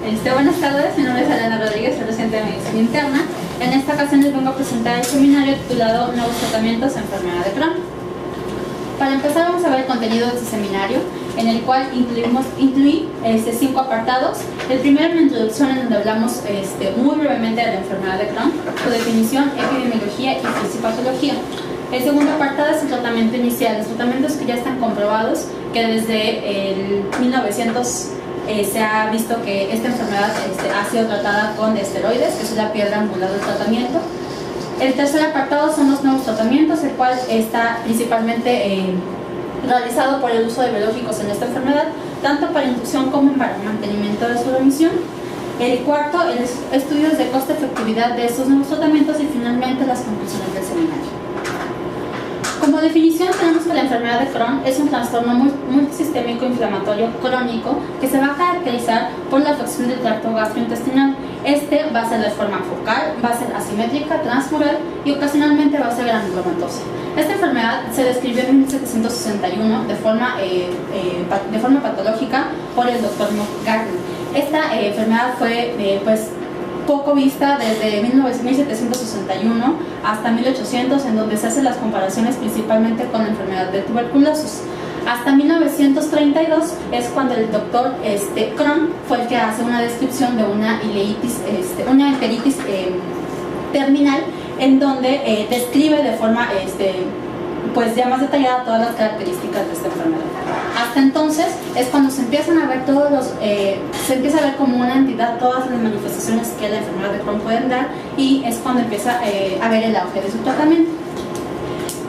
Buenas tardes, mi nombre es Elena Rodríguez, soy docente de medicina interna. En esta ocasión les vengo a presentar el seminario titulado Nuevos tratamientos a enfermedad de Crohn. Para empezar vamos a ver el contenido de este seminario, en el cual incluí 5 apartados. El primero, una introducción en donde hablamos muy brevemente de la enfermedad de Crohn, su definición, epidemiología y fisiopatología. El segundo apartado es el tratamiento inicial, los tratamientos que ya están comprobados, que desde el 1900 se ha visto que esta enfermedad ha sido tratada con esteroides, que es la piedra angular del tratamiento. El tercer apartado son los nuevos tratamientos, el cual está principalmente realizado por el uso de biológicos en esta enfermedad, tanto para inducción como para mantenimiento de su remisión. El cuarto, estudios de costo-efectividad de estos nuevos tratamientos y finalmente las conclusiones del seminario. Como definición tenemos que la enfermedad de Crohn es un trastorno multisistémico inflamatorio crónico que se va a caracterizar por la afección del tracto gastrointestinal. Va a ser de forma focal, va a ser asimétrica, transmural y ocasionalmente va a ser granulomatosa. Esta enfermedad se describió en 1761 de forma patológica por el Dr. Gardner. Esta enfermedad fue poco vista desde 1761 hasta 1800, en donde se hacen las comparaciones principalmente con la enfermedad de tuberculosis. Hasta 1932 es cuando el doctor Crohn fue el que hace una descripción de una ileitis, una enteritis terminal, en donde describe de forma ya más detallada todas las características de esta enfermedad. Hasta entonces es cuando se empiezan a ver se empieza a ver como una entidad todas las manifestaciones que la enfermedad de Crohn pueden dar, y es cuando empieza a ver el auge de su tratamiento.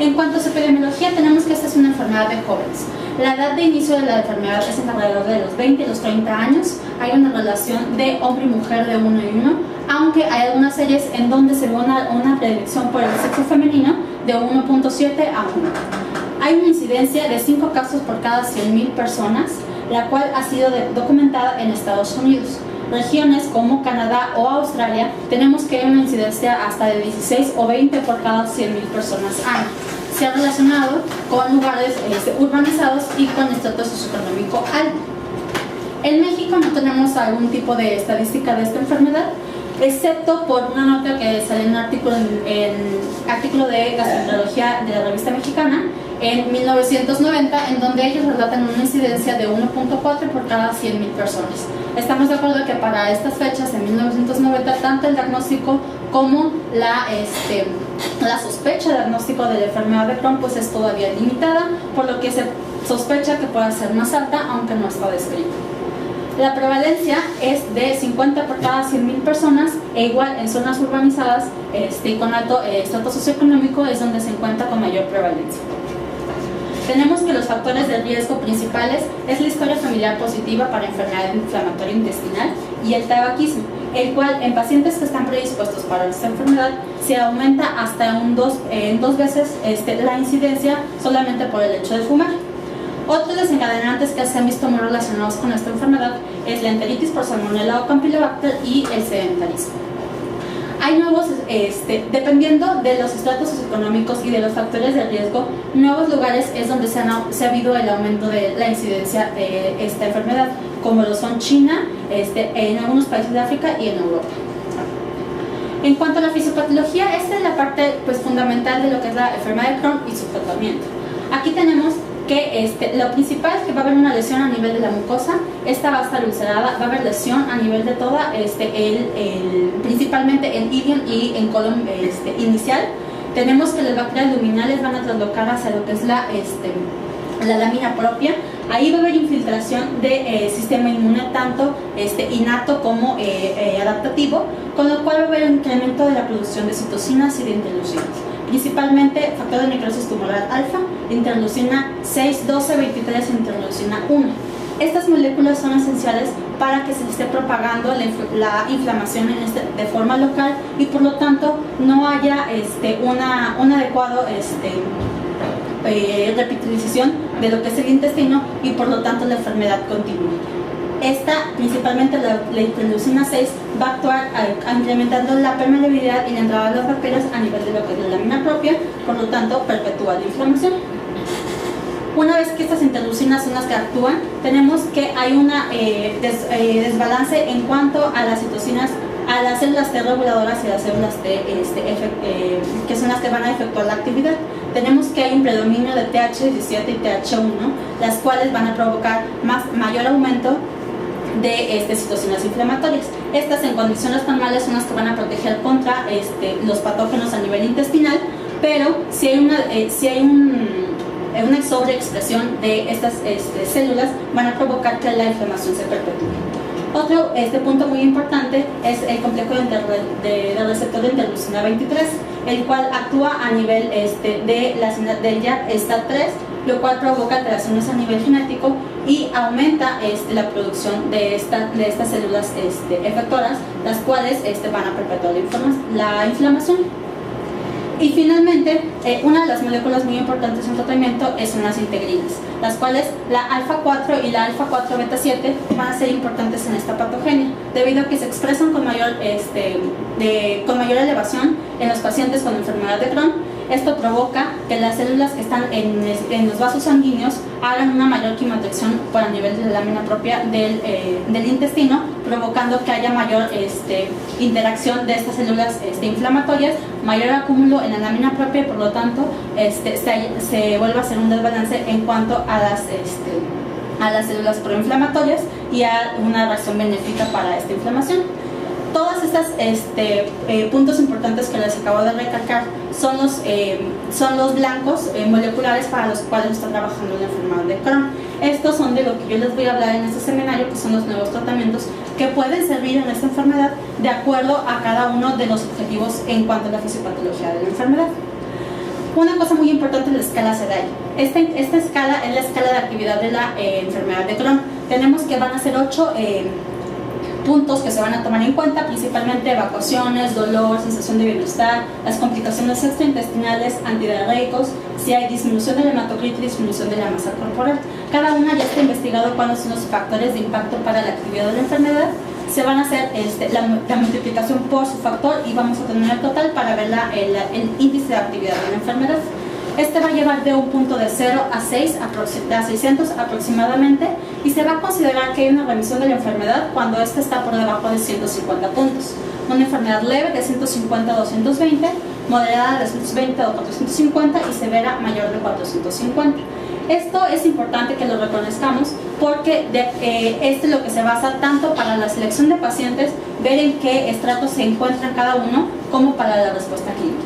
En cuanto a su epidemiología, tenemos que esta es una enfermedad de jóvenes. La edad de inicio de la enfermedad es alrededor de los 20 y los 30 años. Hay una relación de hombre y mujer de 1 y 1, aunque hay algunas series en donde se ve una predilección por el sexo femenino de 1.7 a 1. Hay una incidencia de 5 casos por cada 100.000 personas, la cual ha sido documentada en Estados Unidos. Regiones como Canadá o Australia tenemos que hay una incidencia hasta de 16 o 20 por cada 100.000 personas año. Se ha relacionado con lugares urbanizados y con estrato socioeconómico alto. En México no tenemos algún tipo de estadística de esta enfermedad, excepto por una nota que sale en un artículo de gastroenterología de la revista mexicana en 1990, en donde ellos relatan una incidencia de 1.4 por cada 100.000 personas. Estamos de acuerdo que para estas fechas, en 1990, tanto el diagnóstico como la sospecha de diagnóstico de la enfermedad de Crohn es todavía limitada, por lo que se sospecha que pueda ser más alta, aunque no está descrito. La prevalencia es de 50 por cada 100.000 personas, e igual en zonas urbanizadas y con alto estrato socioeconómico es donde se encuentra con mayor prevalencia. Tenemos que los factores de riesgo principales es la historia familiar positiva para enfermedad inflamatoria intestinal y el tabaquismo, el cual en pacientes que están predispuestos para esta enfermedad se aumenta hasta en dos veces la incidencia solamente por el hecho de fumar. Otros desencadenantes que se han visto muy relacionados con esta enfermedad es la enteritis por Salmonella o Campylobacter y el sedentarismo. Hay nuevos, dependiendo de los estratos socioeconómicos y de los factores de riesgo, nuevos lugares es donde se ha habido el aumento de la incidencia de esta enfermedad, como lo son China, en algunos países de África y en Europa. En cuanto a la fisiopatología, esta es la parte fundamental de lo que es la enfermedad de Crohn y su tratamiento. Aquí tenemos que lo principal es que va a haber una lesión a nivel de la mucosa, esta va a estar ulcerada, va a haber lesión a nivel de toda, principalmente en ileum y en colon inicial. Tenemos que las bacterias luminales van a traslocar hacia lo que es la lámina propia. Ahí va a haber infiltración de sistema inmune, tanto innato como adaptativo, con lo cual va a haber un incremento de la producción de citocinas y de interleucinas. Principalmente factor de necrosis tumoral alfa, interleucina 6, 12, 23 e interleucina 1. Estas moléculas son esenciales para que se esté propagando la inflamación de forma local y por lo tanto no haya un adecuado repitalización de lo que es el intestino y por lo tanto la enfermedad continúa. Principalmente la interleucina 6, va a actuar incrementando la permeabilidad y la entrada de las bacterias a nivel de lo que es la lámina propia, por lo tanto perpetúa la inflamación. Una vez que estas interleucinas son las que actúan, tenemos que hay un desbalance en cuanto a las citocinas, a las células T reguladoras y las células T que son las que van a efectuar la actividad. Tenemos que hay un predominio de TH17 y TH1, las cuales van a provocar mayor aumento de citocinas inflamatorias. Estas en condiciones normales son las que van a proteger contra los patógenos a nivel intestinal, pero si hay una sobreexpresión de estas células, van a provocar que la inflamación se perpetúe. Otro punto muy importante es el complejo de receptor de interleucina 23, el cual actúa a nivel del JAK-STAT3, lo cual provoca alteraciones a nivel genético y aumenta la producción de estas células efectoras, las cuales van a perpetuar la inflamación. Y finalmente, una de las moléculas muy importantes en tratamiento son las integrinas, las cuales la alfa-4 y la alfa-4 beta-7 van a ser importantes en esta patogenia, debido a que se expresan con mayor elevación en los pacientes con enfermedad de Crohn. Esto provoca que las células que están en los vasos sanguíneos hagan una mayor quimiotracción por el nivel de la lámina propia del intestino, provocando que haya mayor interacción de estas células inflamatorias, mayor acúmulo en la lámina propia y por lo tanto se vuelve a hacer un desbalance en cuanto a las células proinflamatorias y a una reacción benéfica para esta inflamación. Todas estas puntos importantes que les acabo de recalcar son los blancos moleculares para los cuales está trabajando la enfermedad de Crohn. Estos son de lo que yo les voy a hablar en este seminario, que son los nuevos tratamientos que pueden servir en esta enfermedad de acuerdo a cada uno de los objetivos en cuanto a la fisiopatología de la enfermedad. Una cosa muy importante es la escala SEDAI. Esta escala es la escala de actividad de la enfermedad de Crohn. Tenemos que van a ser 8 puntos que se van a tomar en cuenta, principalmente evacuaciones, dolor, sensación de bienestar, las complicaciones extraintestinales, antidiarreicos, si hay disminución del hematocrito y disminución de la masa corporal. Cada una ya está investigado cuáles son los factores de impacto para la actividad de la enfermedad. Se van a hacer la multiplicación por su factor y vamos a tener el total para ver el índice de actividad de la enfermedad. Este va a llevar de un punto de 0 a 600 aproximadamente, y se va a considerar que hay una remisión de la enfermedad cuando esta está por debajo de 150 puntos. Una enfermedad leve de 150 a 220, moderada de 120 a 450 y severa mayor de 450. Esto es importante que lo reconozcamos porque es lo que se basa tanto para la selección de pacientes, ver en qué estratos se encuentran cada uno, como para la respuesta clínica.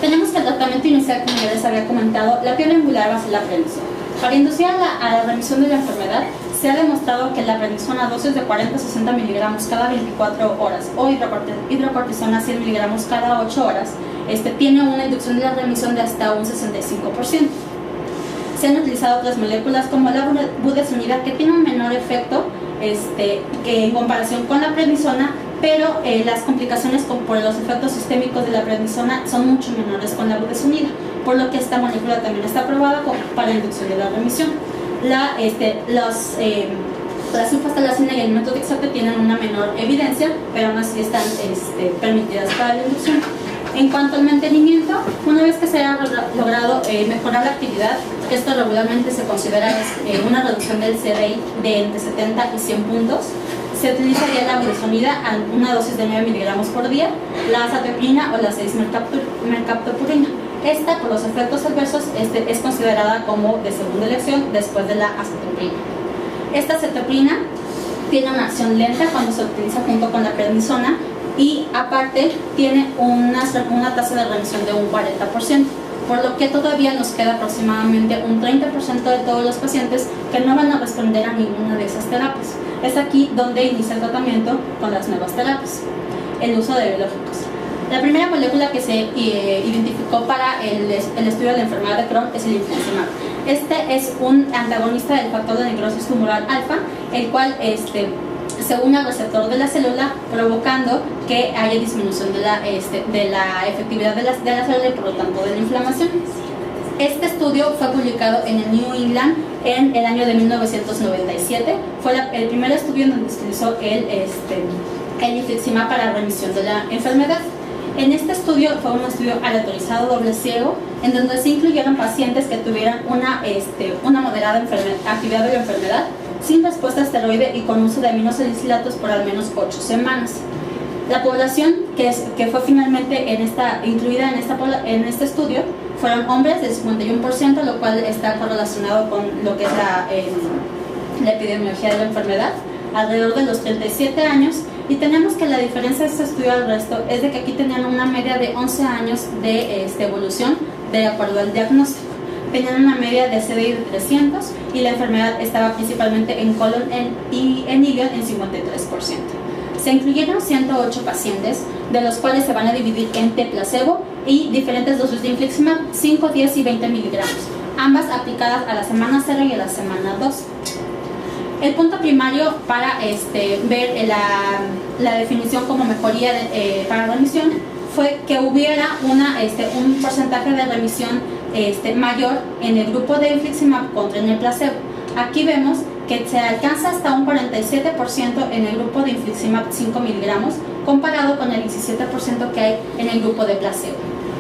Tenemos que el tratamiento inicial, como ya les había comentado, la piedra angular va a ser la prednisona. Para inducir a la remisión de la enfermedad, se ha demostrado que la prednisona a dosis de 40 a 60 miligramos cada 24 horas o hidrocortisona 100 miligramos cada 8 horas tiene una inducción de la remisión de hasta un 65%. Se han utilizado otras moléculas como la budesonida, que tiene un menor efecto que en comparación con la prednisona, pero las complicaciones por los efectos sistémicos de la prednisona son mucho menores con la budesonida, por lo que esta molécula también está aprobada para inducción de la remisión. La sulfasalacina y el methotrexate tienen una menor evidencia, pero aún así están permitidas para la inducción. En cuanto al mantenimiento, una vez que se haya logrado mejorar la actividad, esto regularmente se considera una reducción del CDI de entre 70 y 100 puntos, se utilizaría la budesonida a una dosis de 9 miligramos por día, la azathioprina o la 6-mercaptopurina. Esta, por los efectos adversos, es considerada como de segunda elección después de la azathioprina. Esta azathioprina tiene una acción lenta cuando se utiliza junto con la prednisona y aparte tiene una tasa de remisión de un 40%, por lo que todavía nos queda aproximadamente un 30% de todos los pacientes que no van a responder a ninguna de esas terapias. Es aquí donde inicia el tratamiento con las nuevas terapias, el uso de biológicos. La primera molécula que se identificó para el estudio de la enfermedad de Crohn es el infliximab. Este es un antagonista del factor de necrosis tumoral alfa, el cual se une al receptor de la célula, provocando que haya disminución de la efectividad de la célula y por lo tanto de la inflamación. Este estudio fue publicado en el New England en el año de 1997. Fue el primer estudio en donde se utilizó el infliximab para remisión de la enfermedad. En este estudio fue un estudio aleatorizado doble ciego, en donde se incluyeron pacientes que tuvieran una moderada actividad de la enfermedad, sin respuesta a esteroide y con uso de aminosalicilatos por al menos 8 semanas. La población que fue finalmente incluida en este estudio fueron hombres del 51%, lo cual está correlacionado con lo que es la epidemiología de la enfermedad, alrededor de los 37 años, y tenemos que la diferencia de este estudio al resto es de que aquí tenían una media de 11 años de evolución de acuerdo al diagnóstico. Tenían una media de CDI de 300 y la enfermedad estaba principalmente en colon y en hígado en 53%. Se incluyeron 108 pacientes, de los cuales se van a dividir en T placebo y diferentes dosis de infliximab, 5, 10 y 20 miligramos, ambas aplicadas a la semana 0 y a la semana 2. El punto primario para ver la definición como mejoría para remisión fue que hubiera un porcentaje de remisión mayor en el grupo de infliximab contra en el placebo. Aquí vemos que se alcanza hasta un 47% en el grupo de infliximab 5 miligramos comparado con el 17% que hay en el grupo de placebo,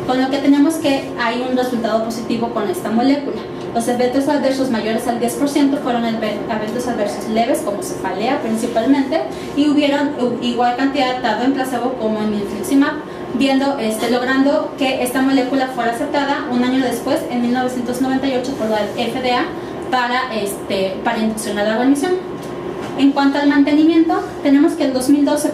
con lo que tenemos que hay un resultado positivo con esta molécula. Los eventos adversos mayores al 10% fueron eventos adversos leves, como cefalea principalmente, y hubieron igual cantidad tanto en placebo como en infliximab, logrando que esta molécula fuera aceptada un año después, en 1998, por la FDA para inducción a la remisión. En cuanto al mantenimiento, tenemos que en 2012,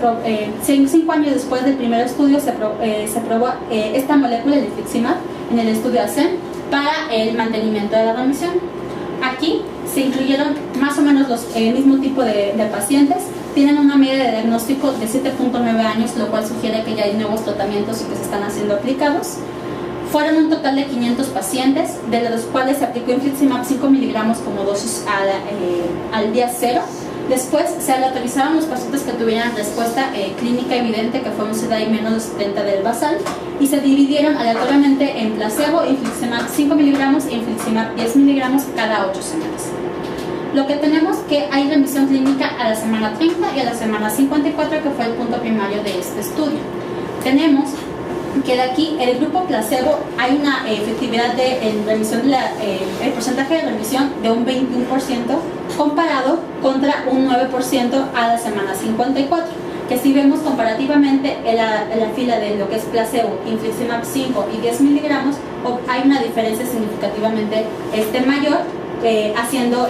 5 años después del primer estudio, se probó esta molécula, el infliximab, en el estudio ASCEND para el mantenimiento de la remisión. Aquí se incluyeron más o menos el mismo tipo de pacientes. Tienen una media de diagnóstico de 7.9 años, lo cual sugiere que ya hay nuevos tratamientos y que se están haciendo aplicados. Fueron un total de 500 pacientes, de los cuales se aplicó infliximab 5 miligramos como dosis al día 0. Después se aleatorizaron los pacientes que tuvieran respuesta clínica evidente, que fue un CDI menos de 70 del basal, y se dividieron aleatoriamente en placebo, infliximab 5 miligramos e infliximab 10 miligramos cada 8 semanas. Lo que tenemos que hay remisión clínica a la semana 30 y a la semana 54, que fue el punto primario de este estudio. Tenemos que de aquí, el grupo placebo, hay una efectividad en remisión, el porcentaje de remisión de un 21% comparado contra un 9% a la semana 54, que si vemos comparativamente en la fila de lo que es placebo, infliximab 5 y 10 miligramos, hay una diferencia significativamente mayor, haciendo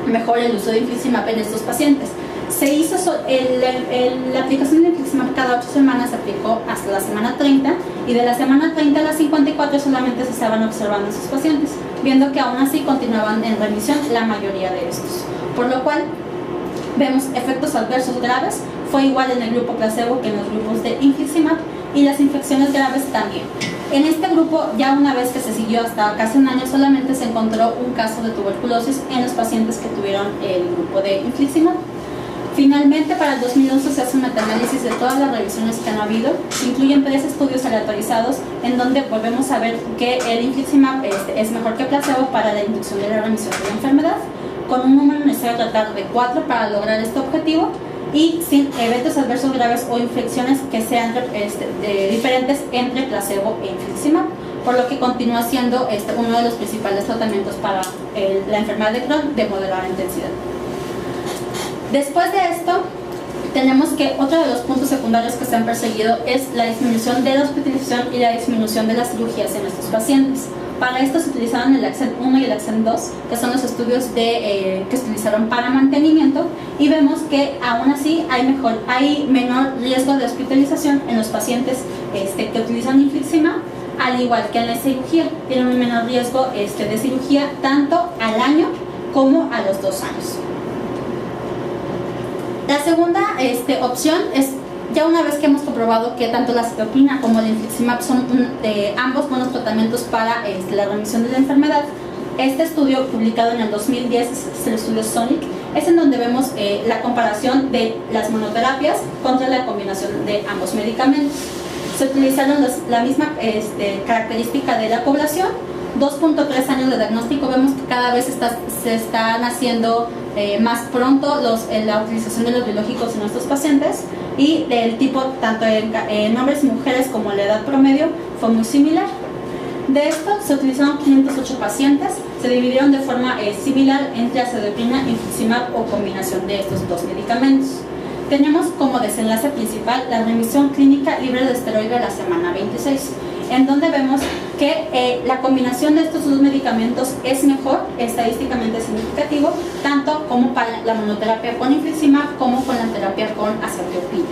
mejor el uso de infliximab en estos pacientes. Se hizo la aplicación de infliximab cada 8 semanas, se aplicó hasta la semana 30, y de la semana 30 a la 54 solamente se estaban observando esos pacientes, viendo que aún así continuaban en remisión la mayoría de estos, por lo cual vemos efectos adversos graves. Fue igual en el grupo placebo que en los grupos de infliximab, y las infecciones graves también. En este grupo, ya una vez que se siguió hasta casi un año, solamente se encontró un caso de tuberculosis en los pacientes que tuvieron el grupo de infliximab. Finalmente, para el 2011 se hace un metaanálisis de todas las revisiones que han habido. Se incluyen 3 estudios aleatorizados en donde volvemos a ver que el infliximab es mejor que placebo para la inducción de la remisión de la enfermedad, con un número necesario tratar de 4 para lograr este objetivo, y sin eventos adversos graves o infecciones que sean diferentes entre placebo e infliximab, por lo que continúa siendo uno de los principales tratamientos para la enfermedad de Crohn de moderada intensidad. Después de esto, tenemos que otro de los puntos secundarios que se han perseguido es la disminución de la hospitalización y la disminución de las cirugías en estos pacientes. Para esto se utilizaron el ASCEND 1 y el ASCEND 2, que son los estudios que se utilizaron para mantenimiento, y vemos que aún así hay menor riesgo de hospitalización en los pacientes que utilizan infliximab, al igual que en la cirugía. Tienen un menor riesgo de cirugía tanto al año como a los 2 años. La segunda opción es, ya una vez que hemos comprobado que tanto la citopina como el infliximab son ambos buenos tratamientos para la remisión de la enfermedad, este estudio publicado en el 2010, es el estudio SONIC, es en donde vemos la comparación de las monoterapias contra la combinación de ambos medicamentos. Se utilizaron la misma característica de la población, 2.3 años de diagnóstico, vemos que cada vez se están haciendo más pronto la utilización de los biológicos en nuestros pacientes, y del tipo, tanto en hombres y mujeres como la edad promedio, fue muy similar. De esto se utilizaron 508 pacientes, se dividieron de forma similar entre azathioprina, infliximab o combinación de estos dos medicamentos. Tenemos como desenlace principal la remisión clínica libre de esteroide a la semana 26, en donde vemos que la combinación de estos dos medicamentos es mejor, estadísticamente significativo, tanto como para la monoterapia con infliximab como con la terapia con azathioprina.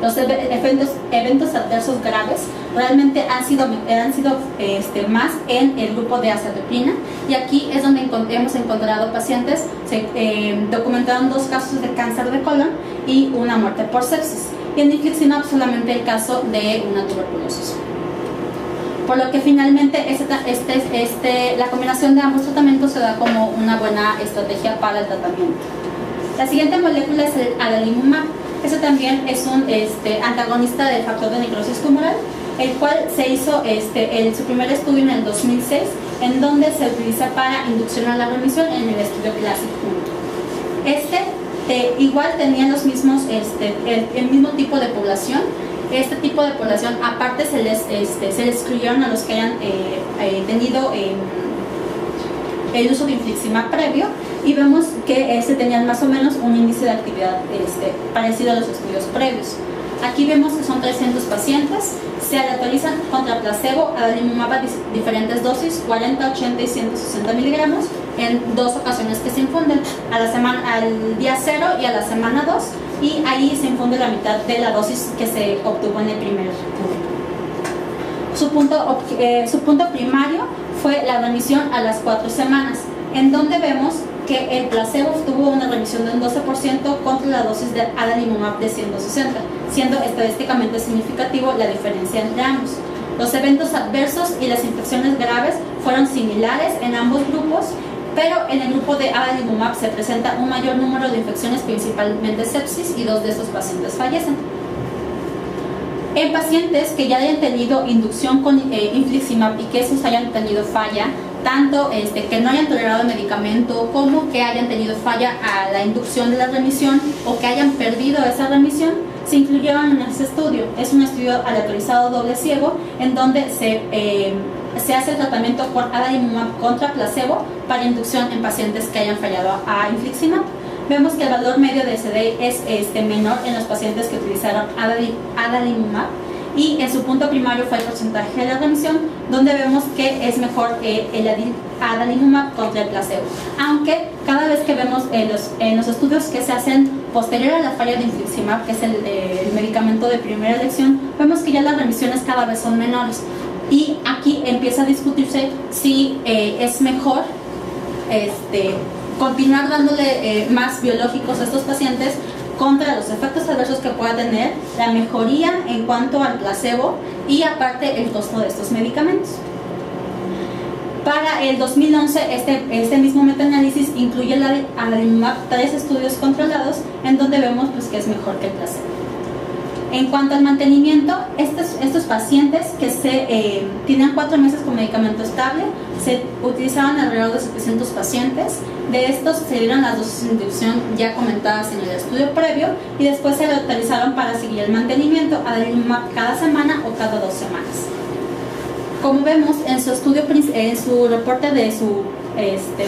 Los eventos adversos graves realmente han sido más en el grupo de azathioprina, y aquí es donde hemos encontrado pacientes, documentaron 2 casos de cáncer de colon y una muerte por sepsis, y en infliximab solamente el caso de una tuberculosis. Por lo que finalmente la combinación de ambos tratamientos se da como una buena estrategia para el tratamiento. La siguiente molécula es el adalimumab. Ese también es un antagonista del factor de necrosis tumoral, el cual se hizo su primer estudio en el 2006, en donde se utiliza para inducción a la remisión en el estudio Classic 1. Igual tenía los mismos, el mismo tipo de población. Este tipo de población, aparte, se les excluyeron a los que hayan tenido el uso de infliximab previo, y vemos que tenían más o menos un índice de actividad parecido a los estudios previos. Aquí vemos que son 300 pacientes, se aleatorizan contra placebo, adalimumab a diferentes dosis, 40, 80 y 160 miligramos, en 2 ocasiones que se infunden, al día 0 y a la semana 2, y ahí se infunde la mitad de la dosis que se obtuvo en el primer turno. Su punto primario fue la remisión a las 4 semanas, en donde vemos que el placebo obtuvo una remisión de un 12% contra la dosis de adalimumab de 160, siendo estadísticamente significativo la diferencia entre ambos. Los eventos adversos y las infecciones graves fueron similares en ambos grupos, pero en el grupo de adalimumab se presenta un mayor número de infecciones, principalmente sepsis, y 2 de estos pacientes fallecen. En pacientes que ya hayan tenido inducción con infliximab y que esos hayan tenido falla, tanto que no hayan tolerado el medicamento como que hayan tenido falla a la inducción de la remisión o que hayan perdido esa remisión, se incluyeron en este estudio. Es un estudio aleatorizado doble ciego, en donde se hace el tratamiento con adalimumab contra placebo para inducción en pacientes que hayan fallado a infliximab. Vemos que el valor medio de SDI es menor en los pacientes que utilizaron adalimumab, y en su punto primario fue el porcentaje de la remisión, donde vemos que es mejor el adalimumab contra el placebo. Aunque cada vez que vemos en los estudios que se hacen posterior a la falla de infliximab, que es el medicamento de primera elección, vemos que ya las remisiones cada vez son menores. Y aquí empieza a discutirse si es mejor continuar dándole más biológicos a estos pacientes contra los efectos adversos que pueda tener, la mejoría en cuanto al placebo y aparte el costo de estos medicamentos. Para el 2011, este mismo metaanálisis incluye el adalimumab 3 estudios controlados, en donde vemos que es mejor que el placebo. En cuanto al mantenimiento, estos pacientes que tienen 4 meses con medicamento estable, se utilizaron alrededor de 700 pacientes. De estos se dieron las dosis de inducción ya comentadas en el estudio previo, y después se utilizaron para seguir el mantenimiento, adalimumab cada semana o cada 2 semanas. Como vemos en su reporte de su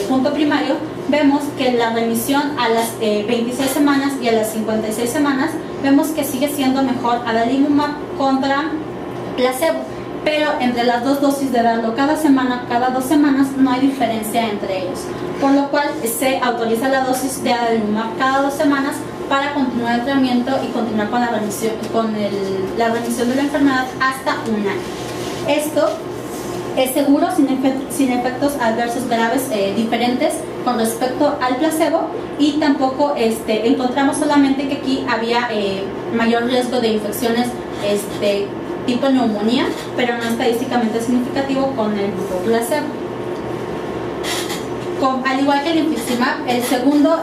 punto primario, vemos que la remisión a las 26 semanas y a las 56 semanas, vemos que sigue siendo mejor adalimumab contra placebo, pero entre las 2 dosis de darlo cada semana, cada 2 semanas, no hay diferencia entre ellos, por lo cual se autoriza la dosis de adalimumab cada 2 semanas para continuar el tratamiento y continuar con la remisión de la enfermedad hasta un año. Esto es seguro, sin efectos adversos graves diferentes con respecto al placebo, y tampoco encontramos solamente que aquí había mayor riesgo de infecciones tipo neumonía, pero no estadísticamente significativo con el grupo placebo. Al igual que el infliximab, el segundo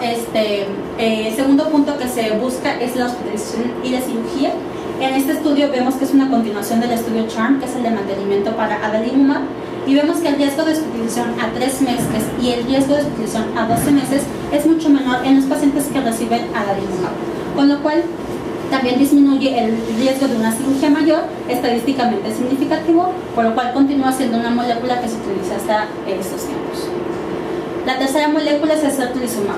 punto que se busca es la hospitalización y la cirugía. En este estudio vemos que es una continuación del estudio CHARM, que es el de mantenimiento para adalimumab, y vemos que el riesgo de hospitalización a 3 meses y el riesgo de hospitalización a 12 meses es mucho menor en los pacientes que reciben adalimumab, con lo cual también disminuye el riesgo de una cirugía mayor, estadísticamente significativo, por lo cual continúa siendo una molécula que se utiliza hasta estos tiempos. La tercera molécula es el certolizumab.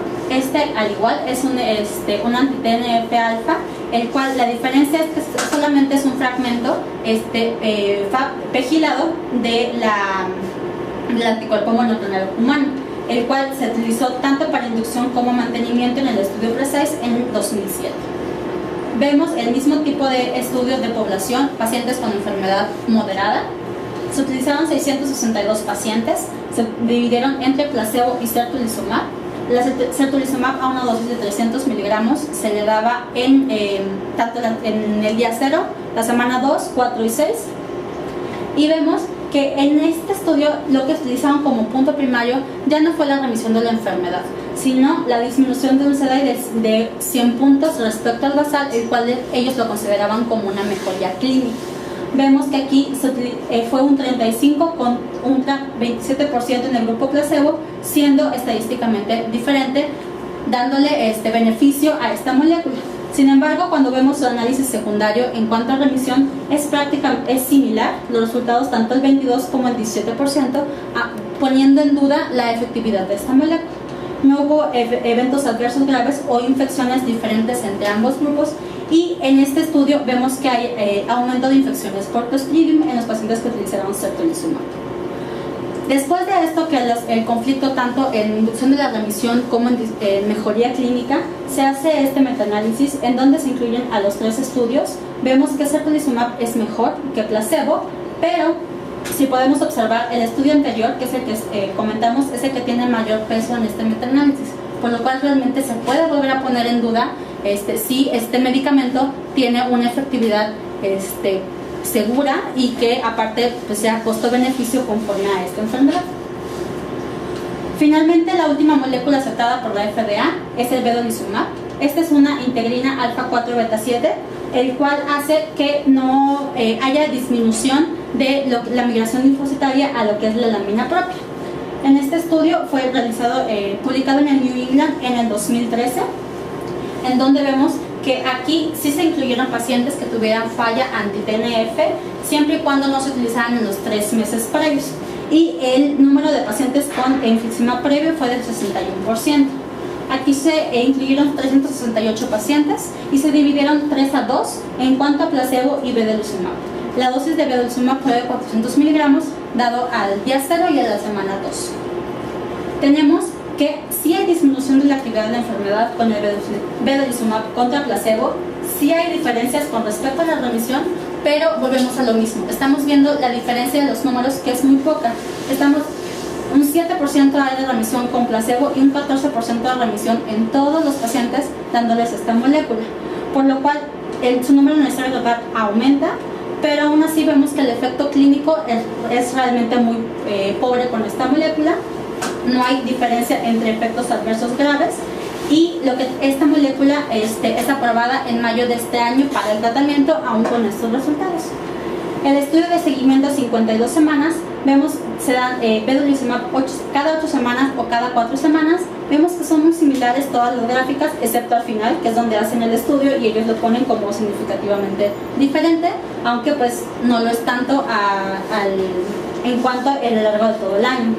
Al igual, es un anti-TNF-alfa, el cual la diferencia es que solamente es un fragmento pegilado del anticuerpo monoclonal humano, el cual se utilizó tanto para inducción como mantenimiento en el estudio PRECISE en 2007. Vemos el mismo tipo de estudio de población, pacientes con enfermedad moderada. Se utilizaron 662 pacientes, se dividieron entre placebo y certolizumab. La certolizumab a una dosis de 300 miligramos se le daba tanto en el día 0, la semana 2, 4 y 6. Y vemos que en este estudio lo que utilizaban como punto primario ya no fue la remisión de la enfermedad, sino la disminución de un CDAI de 100 puntos respecto al basal, el cual ellos lo consideraban como una mejoría clínica. Vemos que aquí fue un 35 con un 27% en el grupo placebo, siendo estadísticamente diferente, dándole beneficio a esta molécula. Sin embargo, cuando vemos su análisis secundario en cuanto a remisión, es similar los resultados, tanto el 22 como el 17%, poniendo en duda la efectividad de esta molécula. No hubo eventos adversos graves o infecciones diferentes entre ambos grupos, y en este estudio vemos que hay aumento de infecciones por Clostridium en los pacientes que utilizaron certolizumab. Después de esto, que el conflicto tanto en inducción de la remisión como en mejoría clínica, se hace este metaanálisis en donde se incluyen a los 3 estudios. Vemos que certolizumab es mejor que placebo, pero si podemos observar el estudio anterior, que es el que comentamos, es el que tiene mayor peso en este metaanálisis, por lo cual realmente se puede volver a poner en duda si este medicamento tiene una efectividad segura y que aparte pues, sea costo-beneficio conforme a esta enfermedad. Finalmente, la última molécula aceptada por la FDA es el vedolizumab. Esta es una integrina alfa-4 beta-7, el cual hace que no haya disminución de la migración linfocitaria a lo que es la lamina propia. En este estudio fue realizado, publicado en el New England en el 2013, en donde vemos que aquí sí se incluyeron pacientes que tuvieran falla anti-TNF, siempre y cuando no se utilizaran en los 3 meses previos. Y el número de pacientes con infliximab previo fue del 61%. Aquí se incluyeron 368 pacientes y se dividieron 3-2 en cuanto a placebo y vedolizumab. La dosis de vedolizumab fue de 400 miligramos, dado al día 0 y a la semana 2. Tenemos que sí hay disminución de la actividad de la enfermedad con el vedolizumab contra placebo, sí hay diferencias con respecto a la remisión, pero volvemos a lo mismo. Estamos viendo la diferencia de los números, que es muy poca. Estamos un 7% de remisión con placebo y un 14% de remisión en todos los pacientes dándoles esta molécula, por lo cual su número necesario total aumenta, pero aún así vemos que el efecto clínico es realmente muy pobre con esta molécula. No hay diferencia entre efectos adversos graves, y esta molécula es aprobada en mayo de este año para el tratamiento, aún con estos resultados. El estudio de seguimiento a 52 semanas, vemos se dan vedolizumab cada 8 semanas o cada 4 semanas. Vemos que son muy similares todas las gráficas, excepto al final, que es donde hacen el estudio y ellos lo ponen como significativamente diferente, aunque pues no lo es tanto en cuanto a lo largo de todo el año,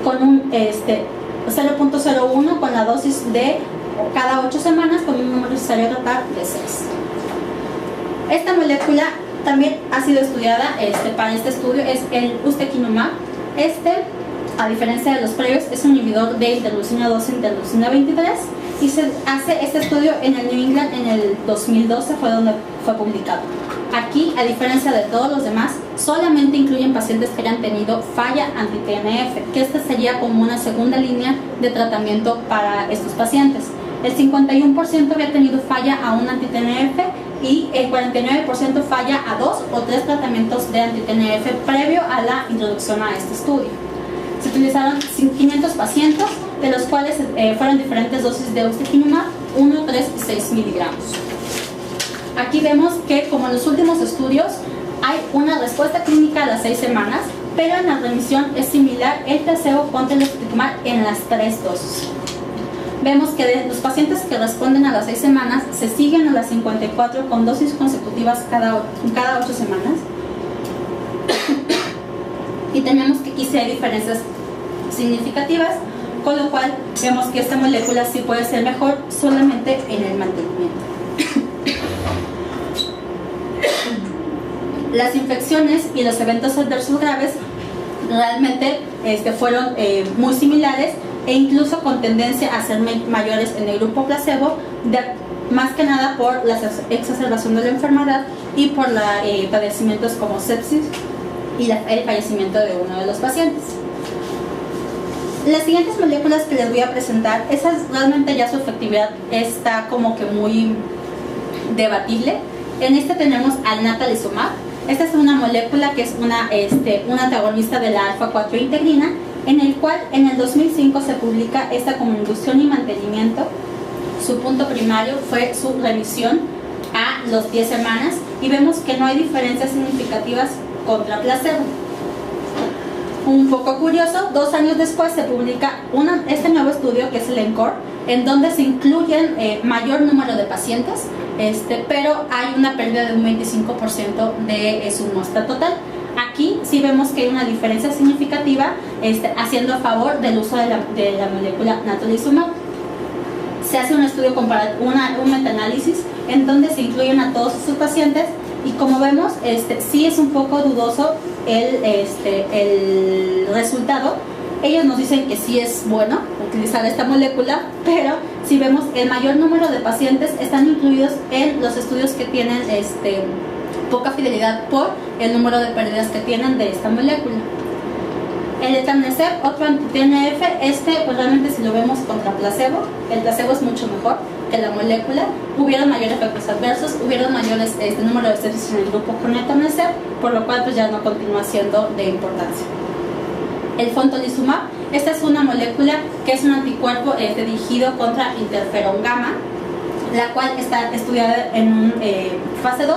con un 0.01 con la dosis de cada 8 semanas, con un número necesario total de 6. Esta molécula también ha sido estudiada para este estudio, es el ustekinumab. A diferencia de los previos, es un inhibidor de interleucina 2 e interleucina 23, y se hace este estudio en el New England en el 2012, fue donde fue publicado. Aquí, a diferencia de todos los demás, solamente incluyen pacientes que hayan tenido falla anti-TNF, que esta sería como una segunda línea de tratamiento para estos pacientes. El 51% había tenido falla a un anti-TNF y el 49% falla a 2 o 3 tratamientos de anti-TNF previo a la introducción a este estudio. Se utilizaron 500 pacientes, de los cuales fueron diferentes dosis de ustekinumab, 1, 3 y 6 miligramos. Aquí vemos que, como en los últimos estudios, hay una respuesta clínica a las 6 semanas, pero en la remisión es similar el placebo contra el efruxiferol en las 3 dosis. Vemos que de los pacientes que responden a las 6 semanas se siguen a las 54 con dosis consecutivas cada 8 semanas. Y tenemos que aquí sí hay diferencias significativas, con lo cual vemos que esta molécula sí puede ser mejor solamente en el mantenimiento. Las infecciones y los eventos adversos graves realmente fueron muy similares e incluso con tendencia a ser mayores en el grupo placebo, más que nada por la exacerbación de la enfermedad y por padecimientos como sepsis y el fallecimiento de uno de los pacientes. Las siguientes moléculas que les voy a presentar, esas realmente ya su efectividad está como que muy debatible. En este tenemos al natalizumab. Esta es una molécula que es una antagonista de la alfa-4 integrina, en el cual en el 2005 se publica esta como inducción y mantenimiento. Su punto primario fue su remisión a los 10 semanas y vemos que no hay diferencias significativas contra placebo. Un poco curioso, 2 años después se publica este nuevo estudio que es el ENCORE, en donde se incluyen mayor número de pacientes, pero hay una pérdida de un 25% de su muestra total. Aquí sí vemos que hay una diferencia significativa haciendo a favor del uso de la molécula natalizumab. Se hace un estudio comparado, un metaanálisis en donde se incluyen a todos sus pacientes y como vemos sí es un poco dudoso el resultado. Ellos nos dicen que sí es bueno utilizar esta molécula, pero si vemos el mayor número de pacientes están incluidos en los estudios que tienen poca fidelidad por el número de pérdidas que tienen de esta molécula. El etanercept, otro anti-TNF, pues realmente si lo vemos contra placebo, el placebo es mucho mejor que la molécula. Hubieron mayores efectos adversos, hubieron mayores número de sepsis en el grupo con etanercept, por lo cual pues ya no continúa siendo de importancia. El fontolizumab, esta es una molécula que es un anticuerpo dirigido contra interferón gamma, la cual está estudiada en fase 2.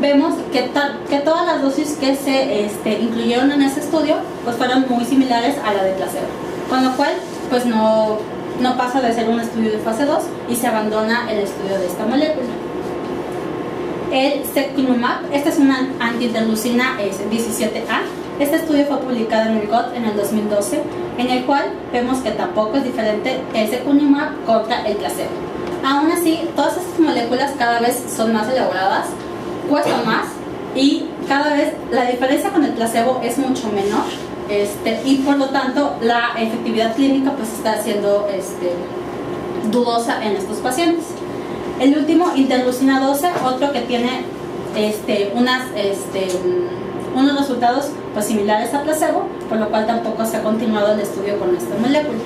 Vemos que todas las dosis que se incluyeron en ese estudio pues fueron muy similares a la de placebo, con lo cual pues no pasa de ser un estudio de fase 2 y se abandona el estudio de esta molécula. El secukinumab, esta es una antiinterleucina 17A. Este estudio fue publicado en el GOT en el 2012, en el cual vemos que tampoco es diferente el secukinumab contra el placebo. Aún así, todas estas moléculas cada vez son más elaboradas, cuestan más y cada vez la diferencia con el placebo es mucho menor, y por lo tanto la efectividad clínica pues está siendo dudosa en estos pacientes. El último, interleucina 12, otro que tiene unos resultados pues similares a placebo, por lo cual tampoco se ha continuado el estudio con esta molécula.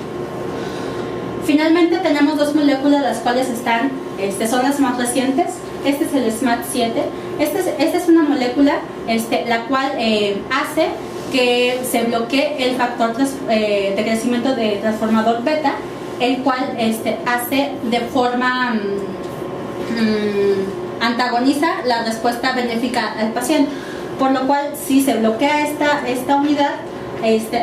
Finalmente tenemos 2 moléculas las cuales son las más recientes. Este es el SMAD7. Esta es una molécula la cual hace que se bloquee el factor de crecimiento de transformador beta, el cual hace de forma antagoniza la respuesta benéfica al paciente, por lo cual si se bloquea esta unidad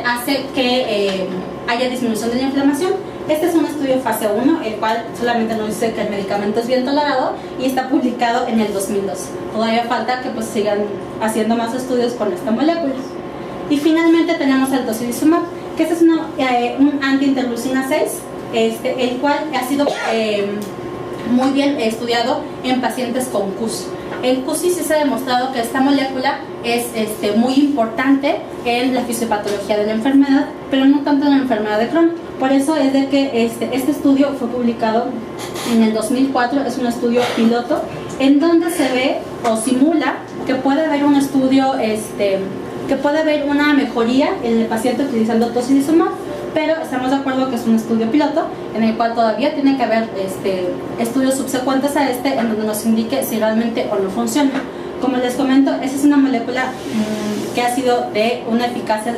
hace que haya disminución de la inflamación. Este es un estudio fase 1, el cual solamente nos dice que el medicamento es bien tolerado y está publicado en el 2012. Todavía falta que pues sigan haciendo más estudios con esta molécula. Y finalmente tenemos el tocilizumab, que este es un anti-interleucina 6, el cual ha sido muy bien estudiado en pacientes con CUSI. En CUSI sí se ha demostrado que esta molécula es muy importante en la fisiopatología de la enfermedad, pero no tanto en la enfermedad de Crohn. Por eso es de que este estudio fue publicado en el 2004, es un estudio piloto, en donde se ve o simula que puede haber un estudio, que puede haber una mejoría en el paciente utilizando tocilizumab, pero estamos de acuerdo que es un estudio piloto en el cual todavía tiene que haber estudios subsecuentes a en donde nos indique si realmente o no funciona. Como les comento, esa es una molécula que ha sido de una eficacia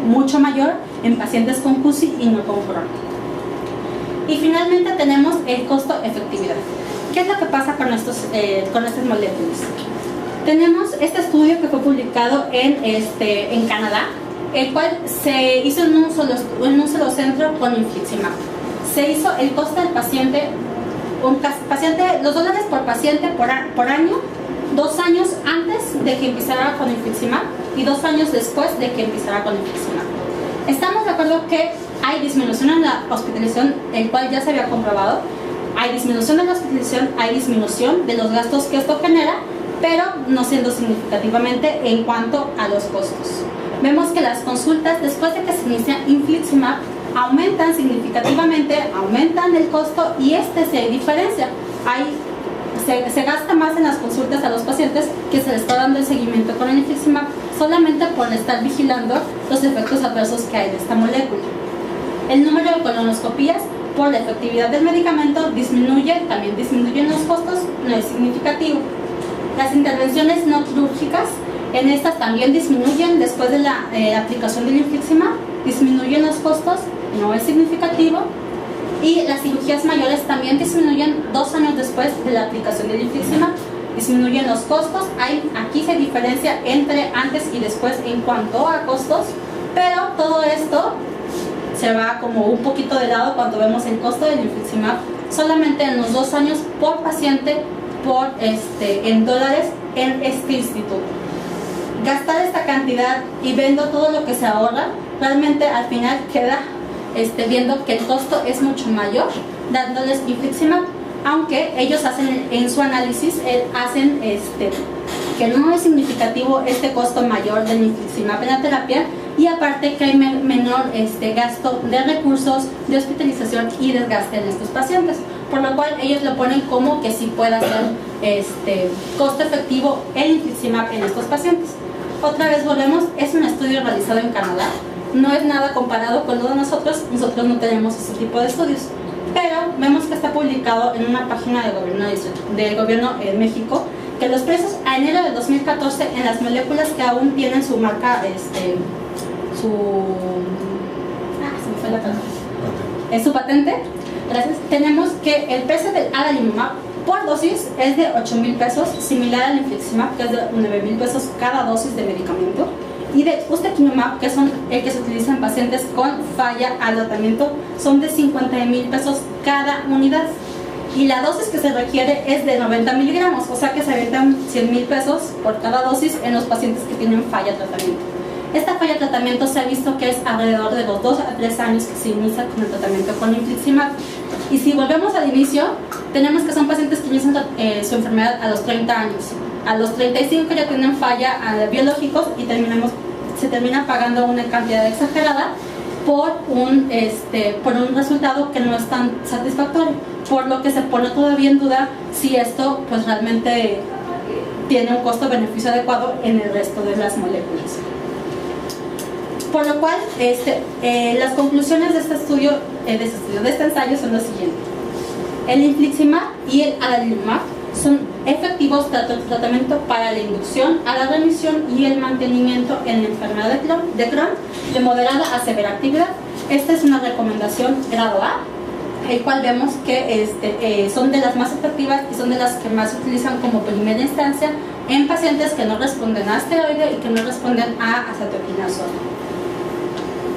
mucho mayor en pacientes con CUSI y no con Crohn. Y finalmente tenemos el costo-efectividad. ¿Qué es lo que pasa con estas moléculas? Tenemos este estudio que fue publicado en Canadá, el cual se hizo en un solo centro con infliximab. Se hizo el costo del paciente, los dólares por paciente por año, 2 años antes de que empezara con infliximab y 2 años después de que empezara con infliximab. Estamos de acuerdo que hay disminución en la hospitalización, el cual ya se había comprobado. Hay disminución de la hospitalización, hay disminución de los gastos que esto genera, pero no siendo significativamente en cuanto a los costos. Vemos que las consultas después de que se inicia infliximab aumentan significativamente, aumentan el costo y se diferencia. Se gasta más en las consultas a los pacientes que se les está dando el seguimiento con el infliximab solamente por estar vigilando los efectos adversos que hay de esta molécula. El número de colonoscopías por la efectividad del medicamento disminuye, también disminuyen los costos, no es significativo. Las intervenciones no quirúrgicas, en estas también disminuyen después de la aplicación del infliximab, disminuyen los costos, no es significativo. Y las cirugías mayores también disminuyen 2 años después de la aplicación del infliximab, disminuyen los costos. Aquí se diferencia entre antes y después en cuanto a costos, pero todo esto se va como un poquito de lado cuando vemos el costo del infliximab solamente en los 2 años por paciente en dólares en este instituto. Gastar esta cantidad y viendo todo lo que se ahorra, realmente al final queda viendo que el costo es mucho mayor dándoles infliximab, aunque ellos hacen en su análisis que no es significativo este costo mayor del infliximab en la terapia, y aparte que hay menor gasto de recursos, de hospitalización y desgaste en estos pacientes, por lo cual ellos lo ponen como que sí pueda ser costo efectivo el infliximab en estos pacientes. Otra vez volvemos, es un estudio realizado en Canadá, no es nada comparado con lo de nosotros no tenemos ese tipo de estudios, pero vemos que está publicado en una página del gobierno de México, que los precios a enero de 2014 en las moléculas que aún tienen su marca, su patente, gracias, tenemos que el precio del adalimumab por dosis es de 8,000 pesos, similar al infliximab, que es de 9,000 pesos cada dosis de medicamento, y de ustekinumab, que son el que se utiliza en pacientes con falla al tratamiento, son de 50,000 pesos cada unidad, y la dosis que se requiere es de 90 miligramos, o sea que se avientan 100,000 pesos por cada dosis en los pacientes que tienen falla de tratamiento. Esta falla de tratamiento se ha visto que es alrededor de los 2 a 3 años que se inicia con el tratamiento con infliximab. Y si volvemos al inicio, tenemos que son pacientes que inician su enfermedad a los 30 años. A los 35 ya tienen falla biológicos y se termina pagando una cantidad exagerada por un resultado que no es tan satisfactorio, por lo que se pone todavía en duda si esto pues realmente tiene un costo-beneficio adecuado en el resto de las moléculas. Por lo cual, las conclusiones de este ensayo son las siguientes. El infliximab y el adalimumab son efectivos tratamiento para la inducción a la remisión y el mantenimiento en la enfermedad de Crohn de moderada a severa actividad. Esta es una recomendación grado A, el cual vemos que son de las más efectivas y son de las que más se utilizan como primera instancia en pacientes que no responden a esteroide y que no responden a azatioprina.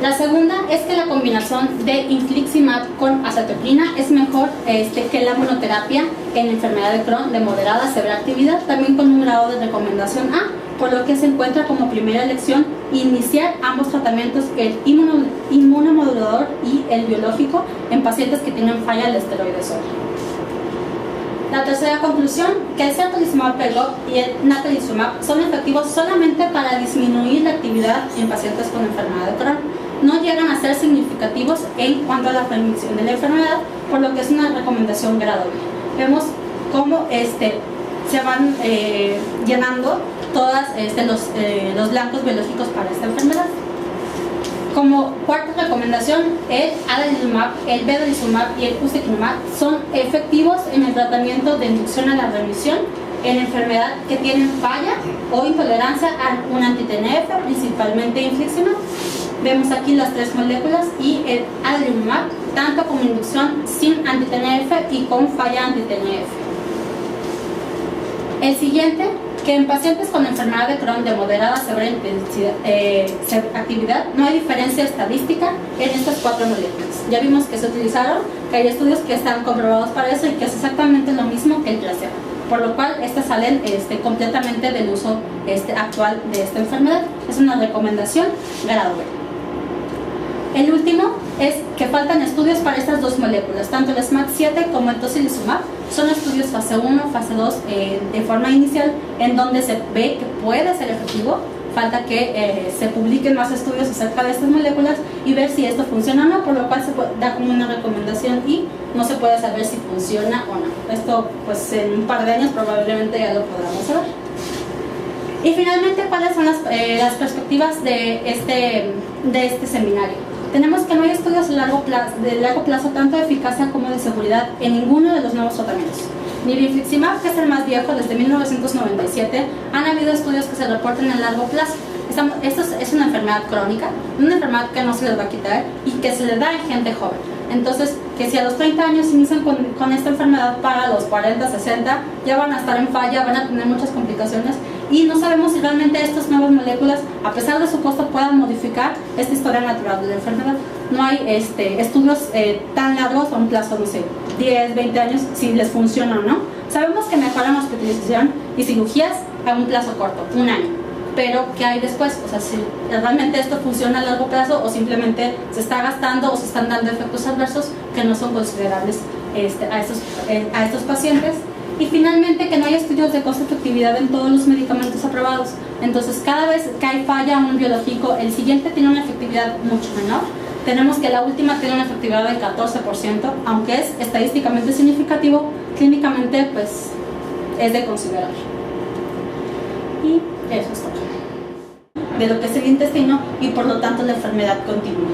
La segunda es que la combinación de infliximab con azatioprina es mejor que la monoterapia en la enfermedad de Crohn de moderada a severa actividad, también con un grado de recomendación A, por lo que se encuentra como primera elección iniciar ambos tratamientos, el inmunomodulador y el biológico, en pacientes que tienen falla al esteroide solo. La tercera conclusión, que el certolizumab pegol y el natalizumab son efectivos solamente para disminuir la actividad en pacientes con enfermedad de Crohn. No llegan a ser significativos en cuanto a la remisión de la enfermedad, por lo que es una recomendación grado B. Vemos cómo se van llenando todos los blancos biológicos para esta enfermedad. Como cuarta recomendación, el adalimumab, el vedolizumab y el ustekinumab son efectivos en el tratamiento de inducción a la remisión en enfermedad que tienen falla o intolerancia a un anti-TNF, principalmente infliximab. Vemos aquí las 3 moléculas y el adalimumab, tanto como inducción sin anti-TNF y con falla anti-TNF. El siguiente que en pacientes con enfermedad de Crohn de moderada a severa actividad no hay diferencia estadística en estas 4 moléculas. Ya vimos que se utilizaron, que hay estudios que están comprobados para eso y que es exactamente lo mismo que el placebo, por lo cual estas salen completamente del uso actual de esta enfermedad. Es una recomendación grado B. El último es que faltan estudios para estas 2 moléculas, tanto el SMAD7 como el tocilizumab. Son estudios fase 1, fase 2 de forma inicial, en donde se ve que puede ser efectivo. Falta que se publiquen más estudios acerca de estas moléculas y ver si esto funciona o no, por lo cual se da como una recomendación y no se puede saber si funciona o no. Esto pues en un par de años probablemente ya lo podamos saber. Y finalmente, ¿cuáles son las perspectivas de este seminario? Tenemos que no hay estudios de largo plazo tanto de eficacia como de seguridad en ninguno de los nuevos tratamientos. Ni rifliximab, que es el más viejo, desde 1997, han habido estudios que se reporten en largo plazo. Esto es una enfermedad crónica, una enfermedad que no se les va a quitar y que se le da en gente joven. Entonces, que si a los 30 años inician con esta enfermedad, para los 40, 60, ya van a estar en falla, van a tener muchas complicaciones y no sabemos si realmente estas nuevas moléculas, a pesar de su costo, puedan modificar esta historia natural de la enfermedad. No hay estudios tan largos a un plazo, no sé, 10, 20 años, si les funciona o no. Sabemos que mejoran hospitalización y cirugías a un plazo corto, 1 año. Pero, ¿qué hay después? O sea, si realmente esto funciona a largo plazo o simplemente se está gastando o se están dando efectos adversos que no son considerables a estos pacientes. Y finalmente, que no hay estudios de costo-efectividad en todos los medicamentos aprobados. Entonces, cada vez que hay falla en un biológico, el siguiente tiene una efectividad mucho menor. Tenemos que la última tiene una efectividad del 14%, aunque es estadísticamente significativo, clínicamente pues es de considerar. Y eso es todo de lo que es el intestino y por lo tanto la enfermedad continua.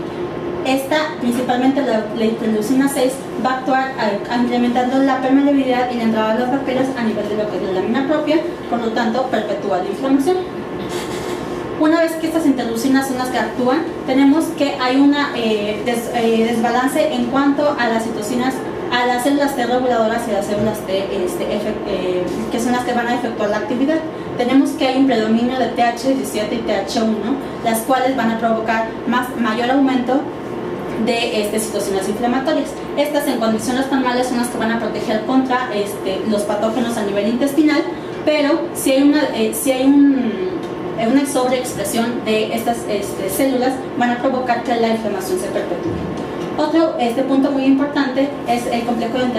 Esta, principalmente la interleucina 6, va a actuar incrementando la permeabilidad y la entrada de las bacterias a nivel de lo que es la lámina propia, por lo tanto perpetúa la inflamación. Una vez que estas interleucinas son las que actúan, tenemos que hay un desbalance en cuanto a las citocinas, a las células T reguladoras y las células T que son las que van a efectuar la actividad. Tenemos que hay un predominio de TH17 y TH1, las cuales van a provocar mayor aumento de citocinas inflamatorias. Estas, en condiciones normales, son las que van a proteger contra los patógenos a nivel intestinal, pero si hay una sobreexpresión de estas células, van a provocar que la inflamación se perpetúe. Otro punto muy importante es el complejo del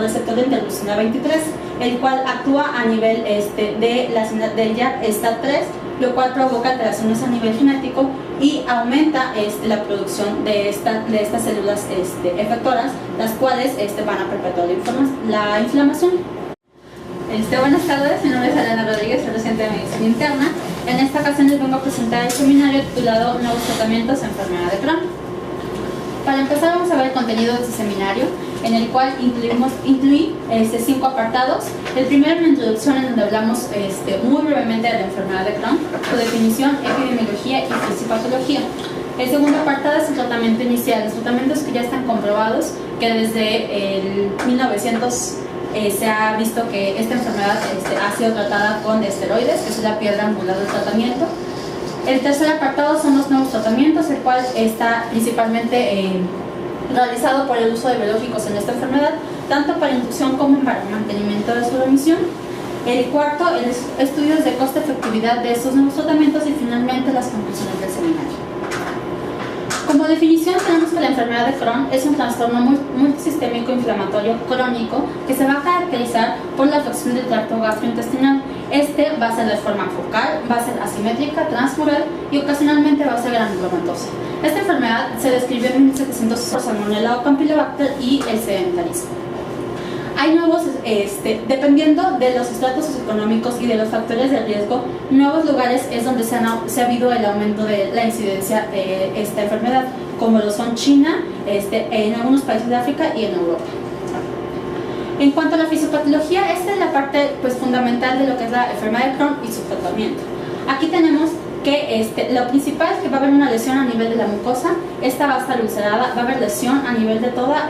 receptor de interleucina 23, el cual actúa a nivel del STAT3, lo cual provoca alteraciones a nivel genético y aumenta la producción de estas células efectoras, las cuales van a perpetuar la inflamación. Buenas tardes, mi nombre es Elena Rodríguez, soy docente de medicina interna. En esta ocasión les vengo a presentar el seminario titulado Nuevos tratamientos en enfermedad de Crohn. Para empezar, vamos a ver el contenido de este seminario, en el cual incluí 5 apartados. El primero, una introducción en donde hablamos muy brevemente de la enfermedad de Crohn, su definición, epidemiología y fisiopatología. El segundo apartado es el tratamiento inicial, los tratamientos que ya están comprobados, que desde el 1900 se ha visto que esta enfermedad ha sido tratada con esteroides, que es la piedra angular del tratamiento. El tercer apartado son los nuevos tratamientos, el cual está principalmente realizado por el uso de biológicos en esta enfermedad, tanto para inducción como para mantenimiento de su remisión. El cuarto, estudios de costo-efectividad de estos nuevos tratamientos y finalmente las conclusiones del seminario. Como definición, tenemos que la enfermedad de Crohn es un trastorno multisistémico inflamatorio crónico que se va a caracterizar por la afección del tracto gastrointestinal. Va a ser de forma focal, va a ser asimétrica, transmural y ocasionalmente va a ser granulomatosa. Esta enfermedad se describió en 1700 por Salmonella o Campylobacter y el sedentarismo. Hay nuevos, dependiendo de los estratos socioeconómicos y de los factores de riesgo, nuevos lugares es donde se ha habido el aumento de la incidencia de esta enfermedad, como lo son China, en algunos países de África y en Europa. En cuanto a la fisiopatología, esta es la parte fundamental de lo que es la enfermedad de Crohn y su tratamiento. Aquí tenemos que lo principal es que va a haber una lesión a nivel de la mucosa, esta va a estar ulcerada, va a haber lesión a nivel de toda,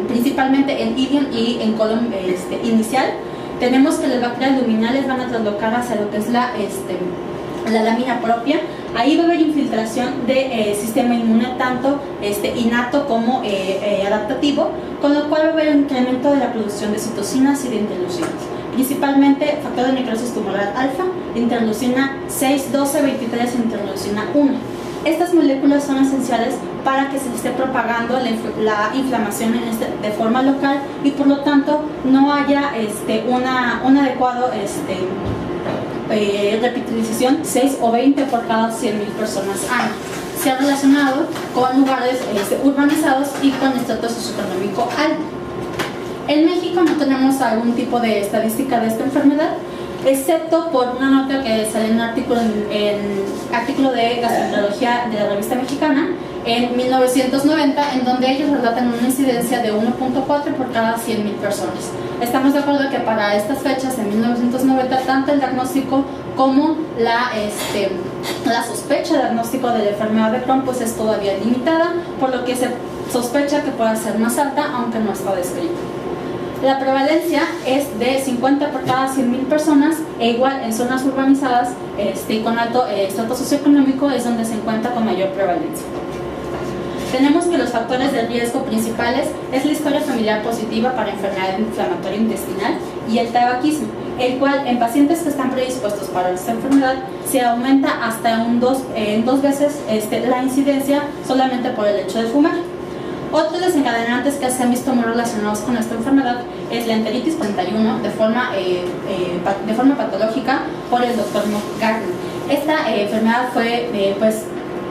principalmente en ileum y en colon inicial. tenemos que las bacterias luminales van a traslocar hacia lo que es la lámina propia. Ahí va a haber infiltración de sistema inmune, tanto innato como adaptativo, con lo cual va a haber un incremento de la producción de citocinas y de interleucinas, principalmente factor de necrosis tumoral alfa, interleucina 6, 12, 23 e interleucina 1. Estas moléculas son esenciales para que se esté propagando la inflamación de forma local y por lo tanto no haya un adecuado repitalización 6 o 20 por cada 100.000 personas año. Se ha relacionado con lugares urbanizados y con estrato socioeconómico alto. En México no tenemos algún tipo de estadística de esta enfermedad, excepto por una nota que sale en un artículo de gastroenterología de la revista mexicana en 1990, en donde ellos relatan una incidencia de 1.4 por cada 100.000 personas. Estamos de acuerdo que para estas fechas, en 1990, tanto el diagnóstico como la sospecha de diagnóstico de la enfermedad de Crohn pues es todavía limitada, por lo que se sospecha que pueda ser más alta, aunque no está descrito. La prevalencia es de 50 por cada 100.000 personas, e igual en zonas urbanizadas y con alto estrato socioeconómico es donde se encuentra con mayor prevalencia. Tenemos que los factores de riesgo principales es la historia familiar positiva para enfermedad inflamatoria intestinal y el tabaquismo, el cual en pacientes que están predispuestos para esta enfermedad se aumenta hasta en dos veces la incidencia solamente por el hecho de fumar. Otros desencadenantes que se han visto muy relacionados con esta enfermedad es la enteritis 31 de forma patológica por el Dr. Gardner. Esta enfermedad fue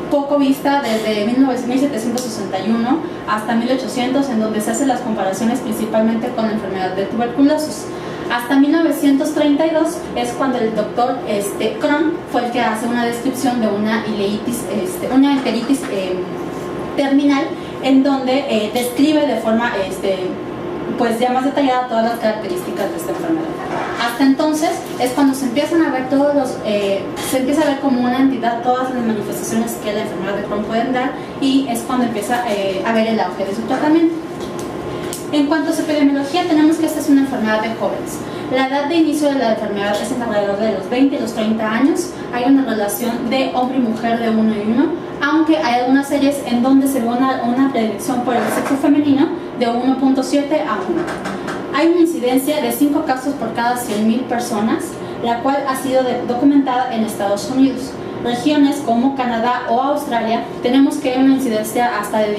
poco vista desde 1761 hasta 1800, en donde se hacen las comparaciones principalmente con la enfermedad de tuberculosis. Hasta 1932 es cuando el doctor Crohn fue el que hace una descripción de una enteritis terminal, en donde describe de forma pues ya más detallada todas las características de esta enfermedad. Hasta entonces es cuando se empiezan a ver se empieza a ver como una entidad todas las manifestaciones que la enfermedad de Crohn pueden dar, y es cuando empieza a ver el auge de su tratamiento. En cuanto a su epidemiología, tenemos que esta es una enfermedad de jóvenes. La edad de inicio de la enfermedad es en alrededor de los 20 y los 30 años. Hay una relación de hombre y mujer de 1 y 1, aunque hay algunas series en donde se ve una predicción por el sexo femenino de 1.7 a 1. Hay una incidencia de 5 casos por cada 100.000 personas, la cual ha sido documentada en Estados Unidos. Regiones como Canadá o Australia tenemos que hay una incidencia hasta de